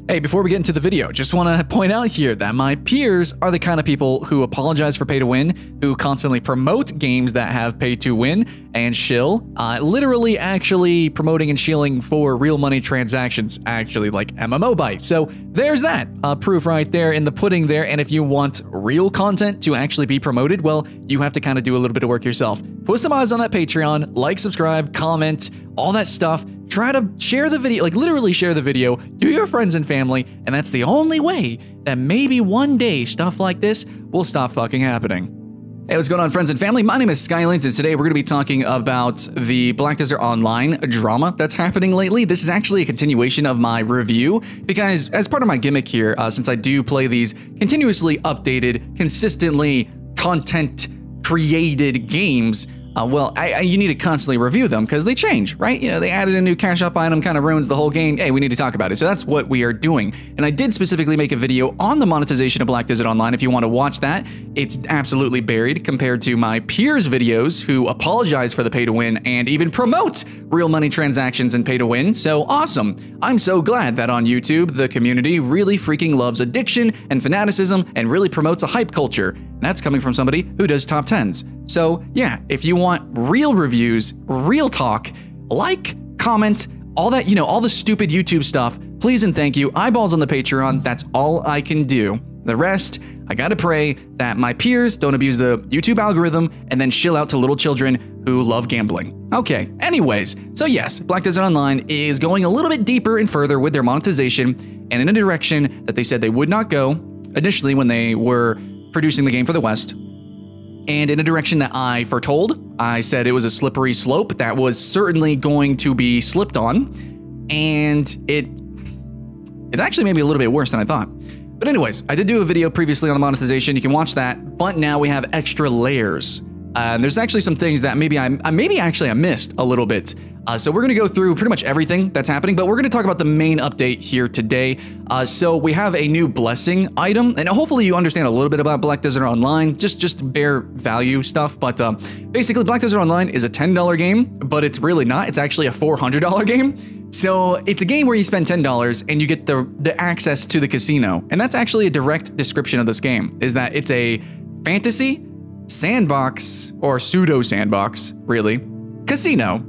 Hey, before we get into the video, just want to point out here that my peers are the kind of people who apologize for pay to win, who constantly promote games that have pay to win, and shill, literally actually promoting and shilling for real money transactions, actually like MMO Byte. So there's that proof right there in the pudding there. And if you want real content to actually be promoted, well, you have to kind of do a little bit of work yourself. Put some eyes on that Patreon, like, subscribe, comment, all that stuff. Try to share the video, like literally share the video to your friends and family, and that's the only way that maybe one day stuff like this will stop fucking happening. Hey, what's going on, friends and family? My name is Skylent, and today we're going to be talking about the Black Desert Online drama that's happening lately. This is actually a continuation of my review, because as part of my gimmick here, since I do play these continuously updated, consistently content-created games, you need to constantly review them because they change, right? You know, they added a new cash up item, kind of ruins the whole game. Hey, we need to talk about it. So that's what we are doing. And I did specifically make a video on the monetization of Black Desert Online. If you want to watch that, it's absolutely buried compared to my peers' videos who apologize for the pay to win and even promote real money transactions and pay to win. So awesome. I'm so glad that on YouTube, the community really freaking loves addiction and fanaticism and really promotes a hype culture. That's coming from somebody who does top 10s. So yeah, if you want real reviews, real talk, like, comment, all that, you know, all the stupid YouTube stuff, please and thank you. Eyeballs on the Patreon, that's all I can do. The rest, I gotta pray that my peers don't abuse the YouTube algorithm and then shill out to little children who love gambling. Okay, anyways, so yes, Black Desert Online is going a little bit deeper and further with their monetization and in a direction that they said they would not go initially when they were producing the game for the West, and in a direction that I foretold. I said it was a slippery slope that was certainly going to be slipped on, and it's actually maybe a little bit worse than I thought. But anyways, I did do a video previously on the monetization. You can watch that, but now we have extra layers. There's actually some things that maybe I missed a little bit. So we're going to go through pretty much everything that's happening, but we're going to talk about the main update here today. So we have a new blessing item, and hopefully you understand a little bit about Black Desert Online, just bare value stuff. But basically, Black Desert Online is a $10 game, but it's really not. It's actually a $400 game. So it's a game where you spend $10 and you get the access to the casino. And that's actually a direct description of this game, is that it's a fantasy sandbox, or pseudo sandbox, really, casino.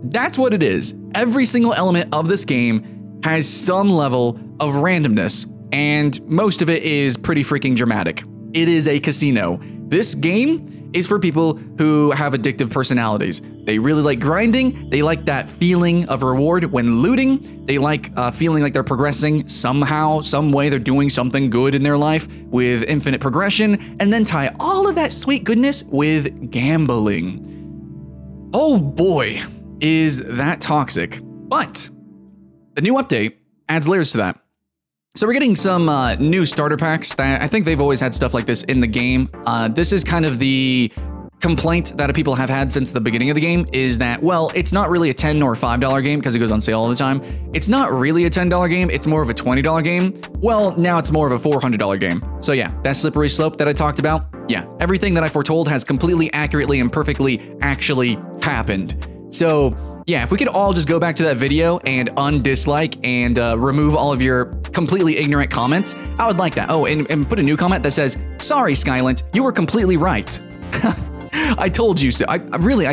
That's what it is. Every single element of this game has some level of randomness, and most of it is pretty freaking dramatic. It is a casino. This game is for people who have addictive personalities. They really like grinding. They like that feeling of reward when looting. They like feeling like they're progressing somehow, some way. They're doing something good in their life with infinite progression, and then tie all of that sweet goodness with gambling. Oh boy, is that toxic. But the new update adds layers to that. So we're getting some new starter packs that I think they've always had stuff like this in the game. This is kind of the complaint that people have had since the beginning of the game, is that, well, it's not really a $10 or $5 game because it goes on sale all the time. It's not really a $10 game. It's more of a $20 game. Well, now it's more of a $400 game. So yeah, that slippery slope that I talked about. Yeah, everything that I foretold has completely accurately and perfectly actually happened. So yeah, if we could all just go back to that video and undislike and remove all of your completely ignorant comments, I would like that. Oh, and put a new comment that says, "Sorry, Skylent, you were completely right." I told you so. I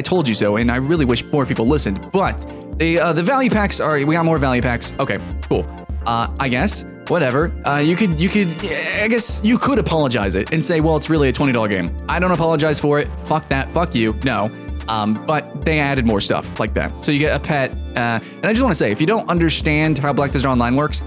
told you so, and I really wish more people listened. But the value packs are, we got more value packs. Okay, cool. I guess whatever. I guess you could apologize it and say, well, it's really a $20 game. I don't apologize for it. Fuck that. Fuck you. No. But they added more stuff like that. So you get a pet, and I just want to say, if you don't understand how Black Desert Online works,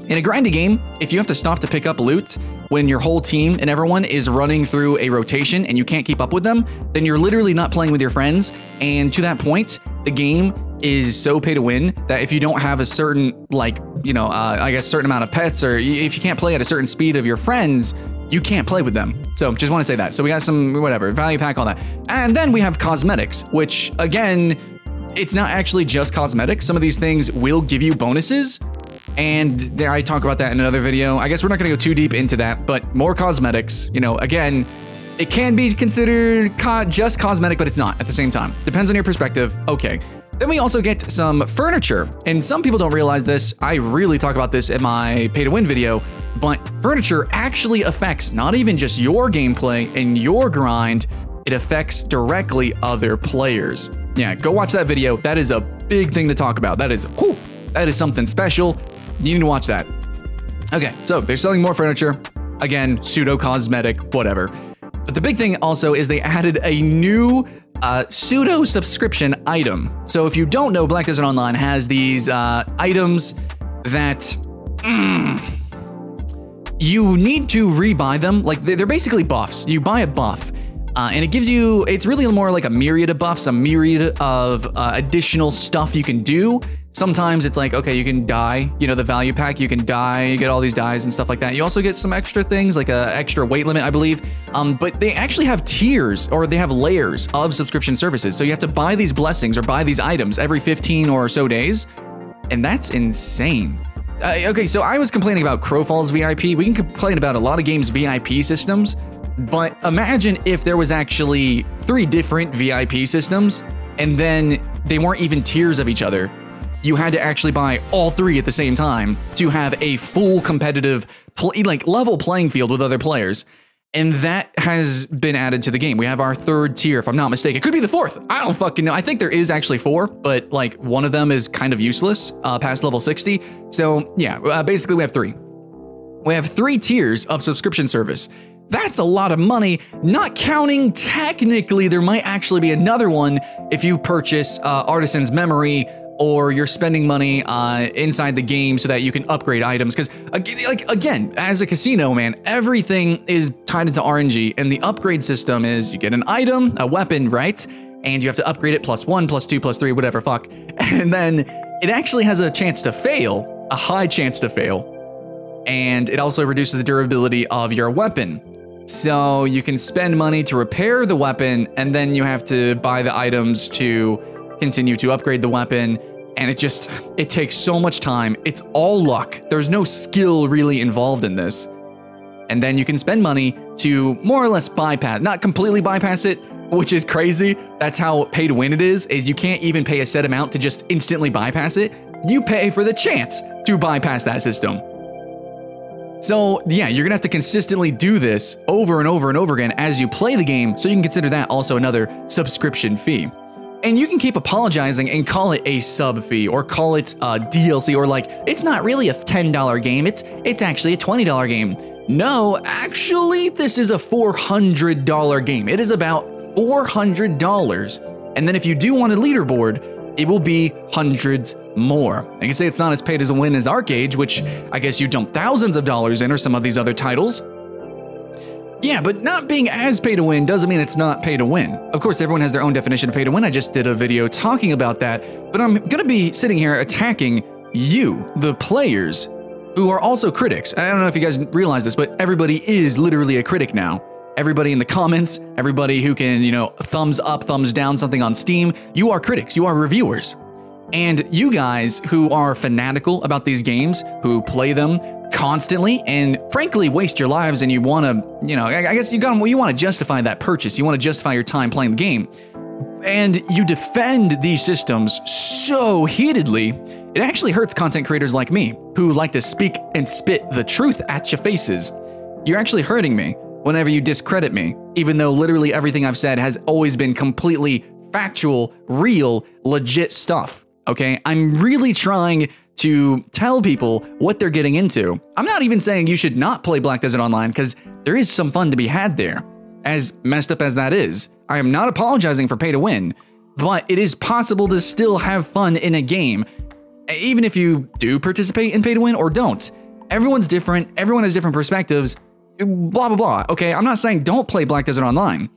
in a grindy game, if you have to stop to pick up loot when your whole team and everyone is running through a rotation and you can't keep up with them, then you're literally not playing with your friends. And to that point, the game is so pay to win that if you don't have a certain, like, you know, I guess certain amount of pets, or if you can't play at a certain speed of your friends, you can't play with them. So just want to say that. So we got some, whatever, value pack, all that. And then we have cosmetics, which again, it's not actually just cosmetics. Some of these things will give you bonuses. And I talk about that in another video. I guess we're not going to go too deep into that, but more cosmetics, you know, again, it can be considered just cosmetic, but it's not at the same time. Depends on your perspective. Okay. Then we also get some furniture, and some people don't realize this. I really talk about this in my pay to win video, but furniture actually affects not even just your gameplay and your grind, it affects directly other players. Yeah, go watch that video. That is a big thing to talk about. That is something special. You need to watch that. Okay, so they're selling more furniture. Again, pseudo cosmetic, whatever. But the big thing also is they added a new pseudo subscription item. So if you don't know, Black Desert Online has these items that you need to rebuy them. Like they're basically buffs. You buy a buff. And it gives you, it's really more like a myriad of buffs, a myriad of additional stuff you can do. Sometimes it's like, okay, you can die, you know, the value pack, you can die, you get all these dies and stuff like that. You also get some extra things like a extra weight limit, I believe. But they actually have tiers, or they have layers of subscription services. So you have to buy these blessings or buy these items every 15 or so days. And that's insane. Okay, so I was complaining about Crowfall's VIP. We can complain about a lot of games' VIP systems. But imagine if there was actually 3 different VIP systems, and then they weren't even tiers of each other. You had to actually buy all 3 at the same time to have a full competitive, level playing field with other players. And that has been added to the game. We have our 3rd tier, if I'm not mistaken. It could be the 4th. I don't fucking know. I think there is actually 4, but like one of them is kind of useless past level 60. So yeah, basically we have 3. We have 3 tiers of subscription service. That's a lot of money, not counting technically there might actually be another one if you purchase Artisan's Memory, or you're spending money inside the game so that you can upgrade items. Because again, as a casino, man, everything is tied into RNG, and the upgrade system is you get an item, a weapon, right? And you have to upgrade it +1, +2, +3, whatever, fuck. And then it actually has a chance to fail, a high chance to fail. And it also reduces the durability of your weapon. So you can spend money to repair the weapon, and then you have to buy the items to continue to upgrade the weapon. And it takes so much time. It's all luck. There's no skill really involved in this. And then you can spend money to more or less bypass, not completely bypass it, which is crazy. That's how pay to win it is you can't even pay a set amount to just instantly bypass it. You pay for the chance to bypass that system. So yeah, you're gonna have to consistently do this over and over and over again as you play the game, so you can consider that also another subscription fee. And you can keep apologizing and call it a sub fee, or call it DLC, or like, it's not really a $10 game, it's actually a $20 game. No, actually, this is a $400 game. It is about $400. And then if you do want a leaderboard, it will be hundreds more. I can say it's not as paid as a win as Arcade, which I guess you dump thousands of dollars in, or some of these other titles. Yeah, but not being as pay to win doesn't mean it's not pay to win. Of course, everyone has their own definition of pay to win. I just did a video talking about that, but I'm gonna be sitting here attacking you, the players, who are also critics. I don't know if you guys realize this, but everybody is literally a critic now. Everybody in the comments, everybody who can, you know, thumbs up, thumbs down something on Steam, you are critics, you are reviewers. And you guys who are fanatical about these games, who play them constantly and frankly waste your lives, and you want to, you know, I guess you want to justify that purchase, you want to justify your time playing the game, and you defend these systems so heatedly, it actually hurts content creators like me, who like to speak and spit the truth at your faces. You're actually hurting me whenever you discredit me, even though literally everything I've said has always been completely factual, real, legit stuff, okay? I'm really trying to tell people what they're getting into. I'm not even saying you should not play Black Desert Online, because there is some fun to be had there. As messed up as that is, I am not apologizing for pay to win, but it is possible to still have fun in a game, even if you do participate in pay to win or don't. Everyone's different, everyone has different perspectives, blah, blah, blah. Okay, I'm not saying don't play Black Desert Online.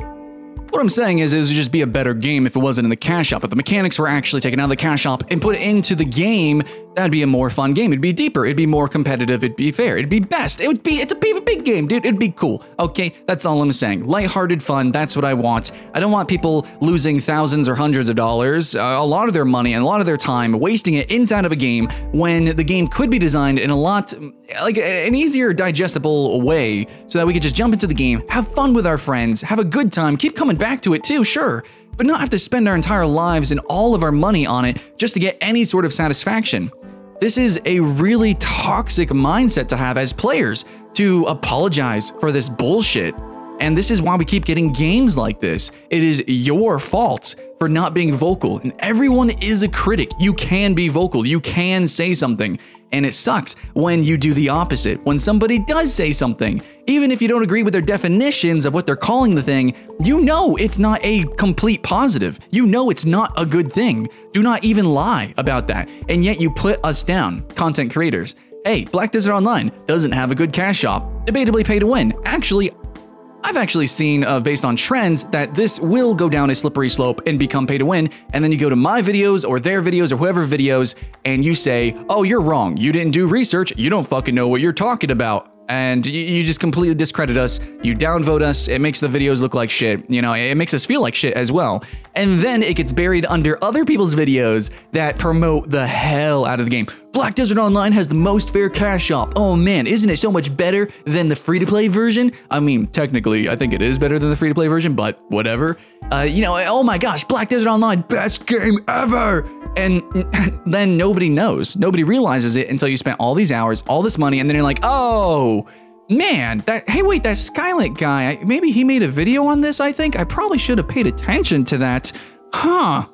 What I'm saying is it would just be a better game if it wasn't in the cash shop. If the mechanics were actually taken out of the cash shop and put it into the game, that'd be a more fun game. It'd be deeper, it'd be more competitive, it'd be fair, it'd be best. It's a big game, dude. It'd be cool. Okay, that's all I'm saying. Lighthearted fun, that's what I want. I don't want people losing thousands or hundreds of dollars, a lot of their money and a lot of their time, wasting it inside of a game when the game could be designed in a lot, like an easier digestible way, so that we could just jump into the game, have fun with our friends, have a good time, keep coming back to it too, sure. but not have to spend our entire lives and all of our money on it just to get any sort of satisfaction. This is a really toxic mindset to have as players, to apologize for this bullshit. And this is why we keep getting games like this. It is your fault for not being vocal, and everyone is a critic. You can be vocal, you can say something, and it sucks when you do the opposite. When somebody does say something, even if you don't agree with their definitions of what they're calling the thing, you know it's not a complete positive. You know it's not a good thing. Do not even lie about that. And yet you put us down, content creators. Hey, Black Desert Online doesn't have a good cash shop. Debatably pay to win. I've actually seen, based on trends, that this will go down a slippery slope and become pay to win, and then you go to my videos or their videos or whoever videos, and you say, oh, you're wrong, you didn't do research, you don't fucking know what you're talking about. And you just completely discredit us, you downvote us, it makes the videos look like shit, you know, it makes us feel like shit as well. And then it gets buried under other people's videos that promote the hell out of the game. Black Desert Online has the most fair cash shop. Oh man, isn't it so much better than the free-to-play version? I mean, technically, I think it is better than the free-to-play version, but whatever. You know, oh my gosh, Black Desert Online, best game ever! And then nobody knows. Nobody realizes it until you spent all these hours, all this money, and then you're like, oh, man, hey, wait, that Skylent guy, maybe he made a video on this, I think? I probably should have paid attention to that. Huh.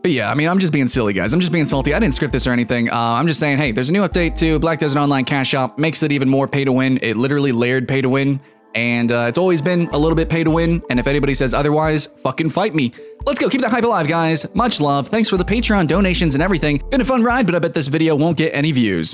But yeah, I mean, I'm just being silly, guys. I'm just being salty. I didn't script this or anything. I'm just saying, hey, there's a new update to Black Desert Online Cash Shop. Makes it even more pay to win. It literally layered pay to win. And it's always been a little bit pay to win. And if anybody says otherwise, fucking fight me. Let's go. Keep that hype alive, guys. Much love. Thanks for the Patreon donations and everything. Been a fun ride, but I bet this video won't get any views.